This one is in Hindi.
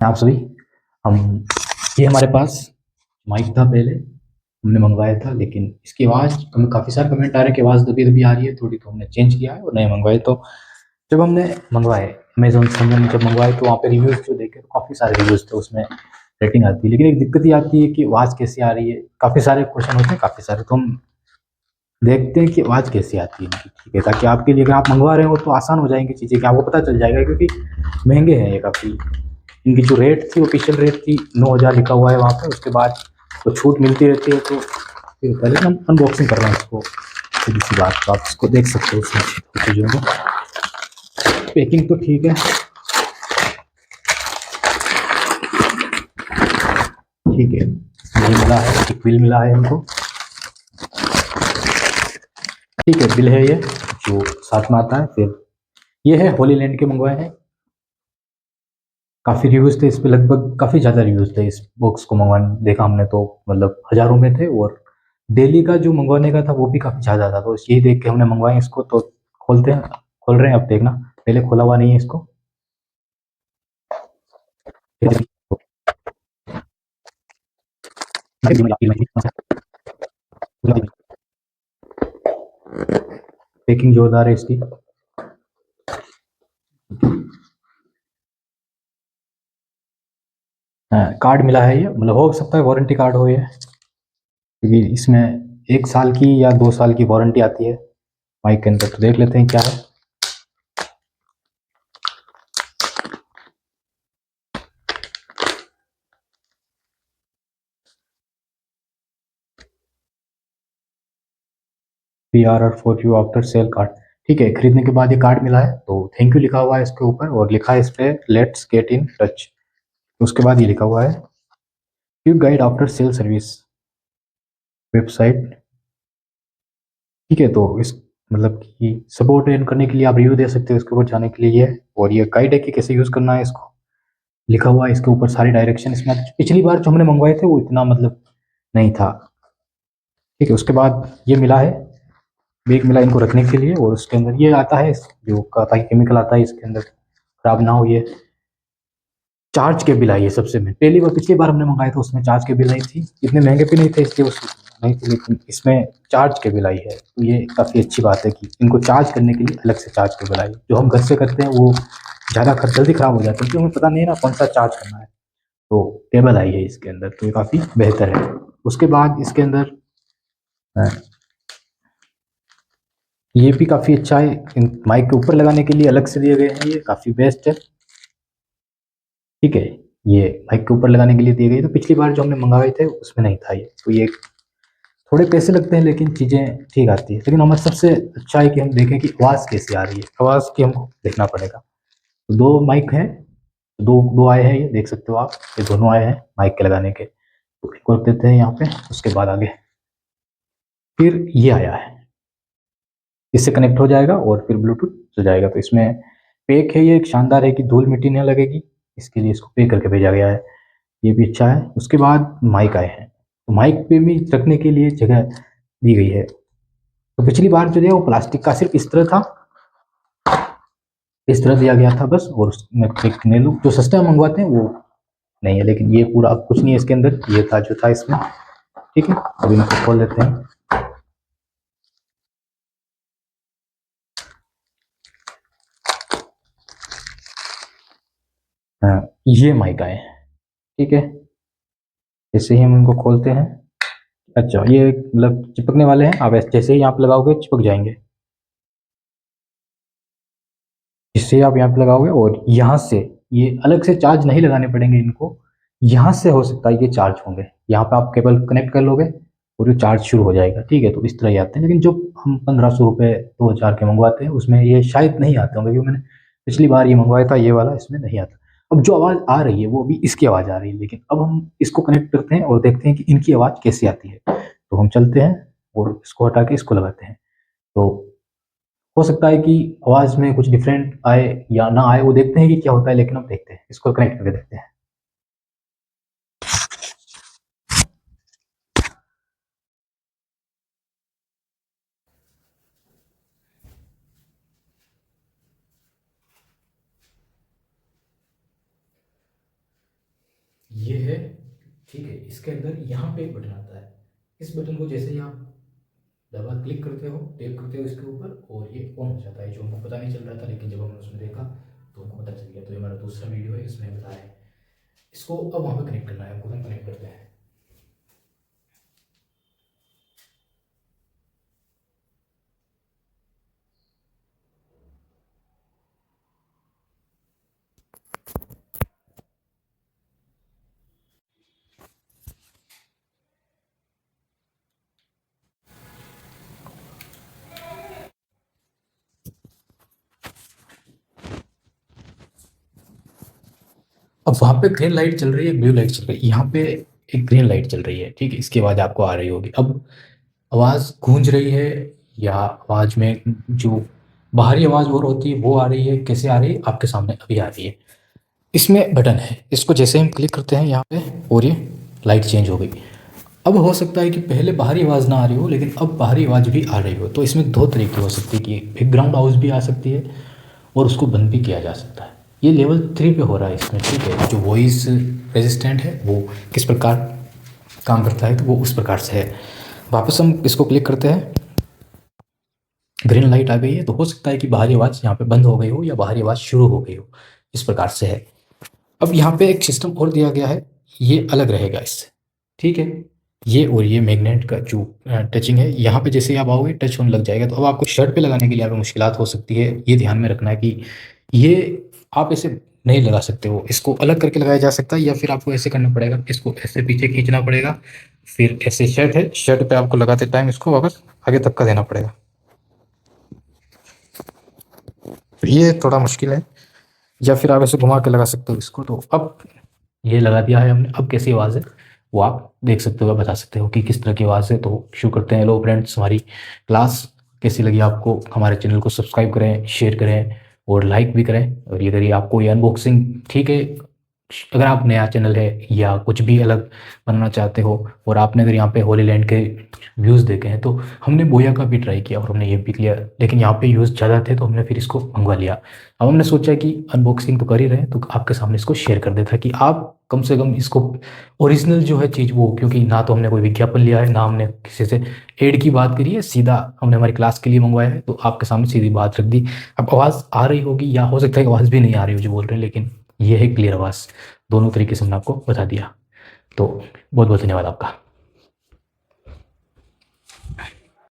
आप सभी हम ये हमारे पास माइक था पहले हमने मंगवाया था, लेकिन इसकी आवाज़ हमें काफ़ी सारे कमेंट आ रहे हैं कि आवाज़ दबी-दबी आ रही है थोड़ी, तो हमने चेंज किया है और नए मंगवाए। तो जब हमने मंगवाए अमेज़न से, हमने जब मंगवाए तो वहाँ पे रिव्यूज़ जो देखे तो काफ़ी सारे रिव्यूज़ थे, उसमें रेटिंग आती है। लेकिन एक दिक्कत ये आती है कि आवाज़ कैसी आ रही है, काफ़ी सारे क्वेश्चन होते हैं, काफ़ी सारे। तो हम देखते हैं कि आवाज़ कैसी आती है इनकी, ठीक है? ताकि आपके लिए अगर आप मंगवा रहे हो तो आसान हो जाएँगी चीज़ें, कि आपको पता चल जाएगा, क्योंकि महँगे हैं ये काफ़ी। इनकी जो रेट थी, ऑफिशियल रेट थी 9,000 लिखा हुआ है वहाँ पे। उसके बाद तो छूट मिलती रहती है। तो फिर पहले हम अनबॉक्सिंग कर रहे हैं इसको, सीधी-सी बात। तो आप इसको देख सकते हो इसमें चीज़ों को। पैकिंग तो ठीक है, ठीक है। ये मिला है, एक बिल मिला है हमको, ठीक है, बिल है ये जो साथ में आता है। फिर ये है होली लैंड के मंगवाए हैं। काफ़ी रिव्यूज़ थे इस पे, लगभग काफ़ी ज़्यादा रिव्यूज़ थे इस बॉक्स को मंगवाने, देखा हमने तो मतलब हज़ारों में थे। और डेली का जो मंगवाने का था वो भी काफ़ी ज़्यादा था। तो यही देख के हमने मंगवाए इसको। तो खोलते हैं, खोल रहे हैं, अब देखना। पहले खोला हुआ नहीं है इसको। पैकिंग जोरदार है इसकी। हाँ, कार्ड मिला है ये, मतलब हो सकता है वारंटी कार्ड हो ये, क्योंकि इसमें 1 साल की या 2 साल की वारंटी आती है माइक के अंदर। तो देख लेते हैं क्या है। PR और for you after sale card, ठीक है। खरीदने के बाद ये कार्ड मिला है, तो थैंक यू लिखा हुआ है इसके ऊपर, और लिखा है इस पे लेट्स गेट इन टच। उसके बाद ये लिखा हुआ है quick guide after sale service website, ठीक है। तो इस मतलब कि सपोर्ट एंड करने के लिए आप रिव्यू दे सकते हो इसके ऊपर जाने के लिए ये। और ये गाइड है कि कैसे यूज़ करना है इसको, लिखा हुआ है इसके ऊपर सारी डायरेक्शन। इसमें पिछली बार जो हमने मंगवाए थे वो इतना मतलब नहीं था, ठीक है। उसके बाद ये मिला है, बैग मिला इनको रखने के लिए। और उसके अंदर ये आता है जो कहता है केमिकल आता है इसके अंदर, खराब ना हो ये। चार्ज के बिल आई है सबसे में, पहली बार पिछली बार हमने मंगाया था उसमें चार्ज के बिल आई थी, इतने महंगे भी नहीं थे इसलिए उस नहीं थी, लेकिन इसमें चार्ज के बिल आई है। तो ये काफ़ी अच्छी बात है कि इनको चार्ज करने के लिए अलग से चार्ज के बिल आई। जो हम घर से करते हैं वो ज़्यादा जल्दी खराब हो जाता है, क्योंकि हमें पता नहीं है ना कौन सा चार्ज करना है। तो केबल आई है इसके अंदर, तो ये काफ़ी बेहतर है। उसके बाद इसके अंदर ये भी काफ़ी अच्छा है, इन माइक के ऊपर लगाने के लिए अलग से दिए गए हैं, ये काफ़ी बेस्ट है, ठीक है। ये माइक के ऊपर लगाने के लिए दिए गए, तो पिछली बार जो हमने मंगाए थे उसमें नहीं था ये। तो ये थोड़े पैसे लगते हैं लेकिन चीज़ें ठीक आती है। लेकिन हमारा सबसे अच्छा है कि हम देखें कि आवाज़ कैसी आ रही है, आवाज़ की हमको देखना पड़ेगा। तो 2 माइक हैं, दो दो आए हैं, ये देख सकते हो आप, ये दोनों आए हैं माइक के लगाने के। तो एक और देते हैं यहाँ पे, उसके बाद आगे फिर ये आया है, इससे कनेक्ट हो जाएगा और फिर ब्लूटूथ हो जाएगा। तो इसमें पैक है ये, एक शानदार है कि धूल मिट्टी नहीं लगेगी, इसके लिए इसको पैक करके भेजा गया है। ये भी अच्छा है। उसके बाद माइक आए हैं, तो माइक पे भी रखने के लिए जगह दी गई है। तो पिछली बार जो है वो प्लास्टिक का सिर्फ इस तरह था, इस तरह दिया गया था बस। और उसमें एक नेलू जो सस्ता मंगवाते हैं वो नहीं है, लेकिन ये पूरा अब कुछ नहीं है इसके अंदर, ये था जो था इसमें, ठीक है। अब इनको खोल लेते हैं। हाँ, ये माइक आए हैं, ठीक है। जैसे ही हम इनको खोलते हैं, अच्छा ये मतलब चिपकने वाले हैं, आप जैसे ही यहाँ पे लगाओगे चिपक जाएंगे। इससे आप यहाँ पे लगाओगे और यहाँ से ये अलग से चार्ज नहीं लगाने पड़ेंगे इनको, यहाँ से हो सकता है ये चार्ज होंगे। यहाँ पे आप केबल कनेक्ट कर लोगे और ये चार्ज शुरू हो जाएगा, ठीक है। तो इस तरह ही आते हैं, लेकिन जो हम 1500 रुपये 2000 के मंगवाते हैं उसमें ये शायद नहीं आते होंगे, क्योंकि मैंने पिछली बार ये मंगवाया था ये वाला, इसमें नहीं आता। अब जो आवाज़ आ रही है वो भी इसकी आवाज़ आ रही है, लेकिन अब हम इसको कनेक्ट करते हैं और देखते हैं कि इनकी आवाज़ कैसी आती है। तो हम चलते हैं और इसको हटा के इसको लगाते हैं। तो हो सकता है कि आवाज़ में कुछ डिफरेंट आए या ना आए, वो देखते हैं कि क्या होता है। लेकिन अब देखते हैं, इसको कनेक्ट करके देखते हैं। ये है, ठीक है। इसके अंदर यहाँ पे एक बटन आता है, इस बटन को जैसे ही आप दबा क्लिक करते हो, टैप करते हो इसके ऊपर, और ये ऑन हो जाता है, जो हमको पता नहीं चल रहा था, लेकिन जब हमने उसमें देखा तो हमको पता चल गया। तो ये हमारा दूसरा वीडियो है, इसमें बताया है। इसको अब वहाँ पे कनेक्ट करना है हमको, हम कनेक्ट करते हैं। अब वहाँ पे ग्रीन लाइट चल रही है, ब्लू लाइट चल रही है, यहाँ पे एक ग्रीन लाइट चल रही है, ठीक है। इसकी आवाज़ आपको आ रही होगी। अब आवाज़ गूंज रही है, या आवाज़ में जो बाहरी आवाज़ और होती है वो आ रही है, कैसे आ रही है आपके सामने अभी आ रही है। इसमें बटन है, इसको जैसे हम क्लिक करते हैं यहाँ पे, और ये लाइट चेंज हो गई। अब हो सकता है कि पहले बाहरी आवाज़ ना आ रही हो, लेकिन अब बाहरी आवाज़ भी आ रही हो। तो इसमें दो तरीके हो सकते हैं कि बैकग्राउंड आवाज़ भी आ सकती है, और उसको बंद भी किया जा सकता है। ये लेवल 3 पे हो रहा है इसमें, ठीक है। जो वॉइस रेजिस्टेंट है वो किस प्रकार काम करता है, तो वो उस प्रकार से है। वापस हम इसको क्लिक करते हैं, ग्रीन लाइट आ गई है, तो हो सकता है कि बाहरी आवाज़ यहाँ पे बंद हो गई हो, या बाहरी आवाज़ शुरू हो गई हो, इस प्रकार से है। अब यहाँ पे एक सिस्टम और दिया गया है, ये अलग रहेगा इससे, ठीक है। ये और ये मैग्नेट का जो टचिंग है, यहाँ पे जैसे ही आप आओगे टच होने लग जाएगा। तो अब आपको शर्ट पे लगाने के लिए यहाँ पे मुश्किलात हो सकती है, ये ध्यान में रखना है कि ये आप ऐसे नहीं लगा सकते हो, इसको अलग करके लगाया जा सकता है, या फिर आपको ऐसे करना पड़ेगा, इसको ऐसे पीछे खींचना पड़ेगा, फिर ऐसे शर्ट है, शर्ट पे आपको लगाते टाइम इसको वापस आगे तक का देना पड़ेगा। तो ये थोड़ा मुश्किल है, या फिर आप ऐसे घुमा के लगा सकते हो इसको। तो अब ये लगा दिया है हमने, अब कैसी आवाज़ है वो आप देख सकते हो, बता सकते हो कि किस तरह की आवाज़ है। तो शुरू करते हैं। हेलो फ्रेंड्स, हमारी क्लास कैसी लगी आपको? हमारे चैनल को सब्सक्राइब करें, शेयर करें और लाइक भी करें। और ये अगर ये आपको ये अनबॉक्सिंग ठीक है, अगर आप नया चैनल है या कुछ भी अलग बनाना चाहते हो, और आपने अगर यहाँ पे होली लैंड के व्यूज़ देखे हैं, तो हमने बोया का भी ट्राई किया और हमने ये भी किया, लेकिन यहाँ पे व्यूज़ ज़्यादा थे तो हमने फिर इसको मंगवा लिया। अब हमने सोचा कि अनबॉक्सिंग तो कर ही रहे हैं, तो आपके सामने इसको शेयर कर देता कि आप कम से कम इसको ओरिजिनल जो है चीज़ वो, क्योंकि ना तो हमने कोई विज्ञापन लिया है, ना हमने किसी से एड की बात करी है, सीधा हमने हमारी क्लास के लिए मंगवाया है, तो आपके सामने सीधी बात रख दी। अब आवाज़ आ रही होगी, या हो सकता है कि आवाज़ भी नहीं आ रही हो जो बोल रहे हैं, लेकिन ये है क्लियर आवाज़। दोनों तरीके से हमने आपको बता दिया। तो बहुत बहुत धन्यवाद आपका।